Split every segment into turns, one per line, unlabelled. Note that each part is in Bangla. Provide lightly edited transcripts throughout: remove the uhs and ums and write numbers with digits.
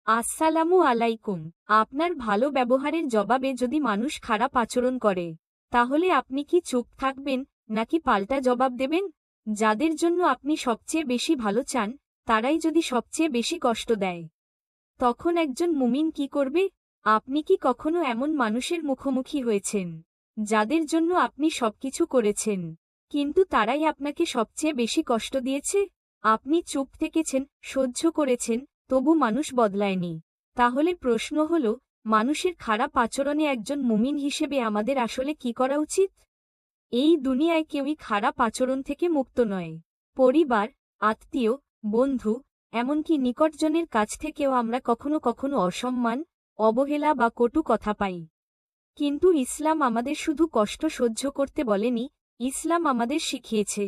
আসসালামু আলাইকুম। আপনার ভালো ব্যবহারের জবাবে যদি মানুষ খারাপ আচরণ করে, তাহলে আপনি কি চুপ থাকবেন নাকি পাল্টা জবাব দেবেন? যাদের জন্য আপনি সবচেয়ে বেশি ভালো চান, তারাই যদি সবচেয়ে বেশি কষ্ট দেয়, তখন একজন মুমিন কি করবে? আপনি কি কখনো এমন মানুষের মুখোমুখি হয়েছেন, যাদের জন্য আপনি সবকিছু করেছেন, কিন্তু তারাই আপনাকে সবচেয়ে বেশি কষ্ট দিয়েছে? আপনি চুপ থেকেছেন, সহ্য করেছেন, তবু মানুষ বদলায়নি। তাহলে প্রশ্ন হল, মানুষের খারাপ আচরণে একজন মুমিন হিসেবে আমাদের আসলে কি করা উচিত? এই দুনিয়ায় কেউই খারাপ আচরণ থেকে মুক্ত নয়। পরিবার, আত্মীয়, বন্ধু, এমনকি নিকটজনের কাছ থেকেও আমরা কখনো কখনো অসম্মান, অবহেলা বা কটু কথা পাই। কিন্তু ইসলাম আমাদের শুধু কষ্ট সহ্য করতে বলেনি, ইসলাম আমাদের শিখিয়েছে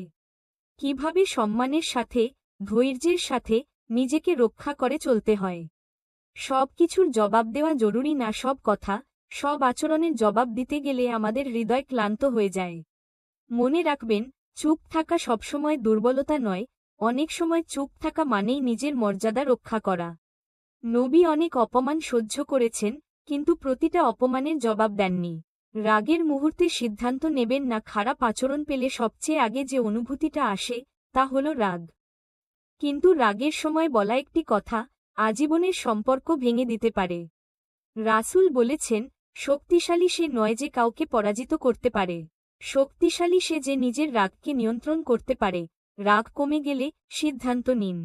কিভাবে সম্মানের সাথে, ধৈর্যের সাথে নিজেকে রক্ষা করে চলতে হয়। সব কিছুর জবাব দেওয়া জরুরি না, সব কথা, সব আচরণের জবাব দিতে গেলে আমাদের হৃদয় ক্লান্ত হয়ে যায়। মনে রাখবেন, চুপ থাকা সবসময় দুর্বলতা নয়, অনেক সময় চুপ থাকা মানেই নিজের মর্যাদা রক্ষা করা। নবী অনেক অপমান সহ্য করেছেন, কিন্তু প্রতিটা অপমানের জবাব দেননি। রাগের মুহূর্তে সিদ্ধান্ত নেবেন না। খারাপ আচরণ পেলে সবচেয়ে আগে যে অনুভূতিটা আসে, তা হল রাগ। কিন্তু রাগের সময় বলা একটি কথা আজীবনের সম্পর্ক ভেঙে দিতে পারে। রাসূল বলেছেন, শক্তিশালী সে নয় যে কাউকে পরাজিত করতে পারে, শক্তিশালী সে যে নিজের রাগকে নিয়ন্ত্রণ করতে পারে। রাগ কমে গেলে সিদ্ধান্ত নিন।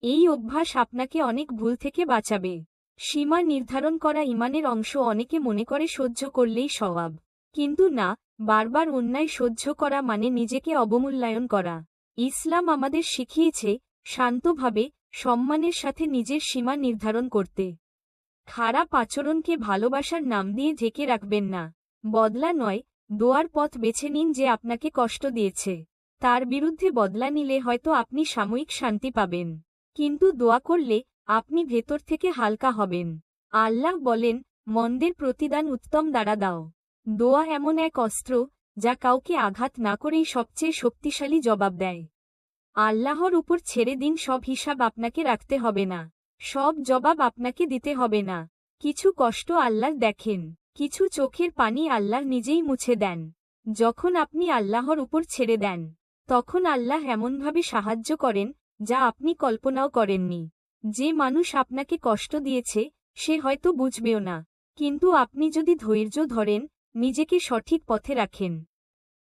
এই অভ্যাস আপনাকে অনেক ভুল থেকে বাঁচাবে। সীমা নির্ধারণ করা ঈমানের অংশ। অনেকে মনে করে সহ্য করলেই সওয়াব, কিন্তু না, বারবার অন্যায় সহ্য করা মানে নিজেকে অবমূল্যায়ন করা। ইসলাম আমাদের শিখিয়েছে শান্তভাবে, সম্মানের সাথে নিজের সীমা নির্ধারণ করতে। খারাপ আচরণকে ভালোবাসার নাম দিয়ে ঢেকে রাখবেন না। বদলা নয়, দোয়ার পথ বেছে নিন। যে আপনাকে কষ্ট দিয়েছে, তার বিরুদ্ধে বদলা নিলে হয়তো আপনি সাময়িক শান্তি পাবেন, কিন্তু দোয়া করলে আপনি ভেতর থেকে হালকা হবেন। আল্লাহ বলেন, মন্দের প্রতিদান উত্তম দ্বারা দাও। দোয়া এমন এক অস্ত্র, যা কাউকে আঘাত না করেই সবচেয়ে শক্তিশালী জবাব দেয়। আল্লাহর উপর ছেড়ে দিন। সব হিসাব আপনাকে রাখতে হবে না, সব জবাব আপনাকে দিতে হবে না। কিছু কষ্ট আল্লাহ দেখেন, কিছু চোখের পানি আল্লাহ নিজেই মুছে দেন। যখন আপনি আল্লাহর উপর ছেড়ে দেন, তখন আল্লাহ এমনভাবে সাহায্য করেন যা আপনি কল্পনাও করেননি। যে মানুষ আপনাকে কষ্ট দিয়েছে, সে হয়তো বুঝবেও না, কিন্তু আপনি যদি ধৈর্য ধরেন, নিজেকে সঠিক পথে রাখেন,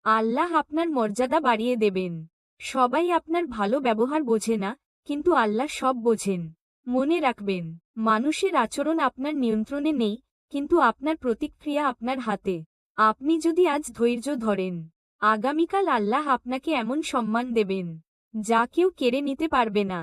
আল্লাহ আপনার মর্যাদা বাড়িয়ে দেবেন। সবাই আপনার ভালো ব্যবহার বোঝে না, কিন্তু আল্লাহ সব বোঝেন। মনে রাখবেন, মানুষের আচরণ আপনার নিয়ন্ত্রণে নেই, কিন্তু আপনার প্রতিক্রিয়া আপনার হাতে। আপনি যদি আজ ধৈর্য ধরেন, আগামীকাল আল্লাহ আপনাকে এমন সম্মান দেবেন যা কেউ কেড়ে নিতে পারবে না।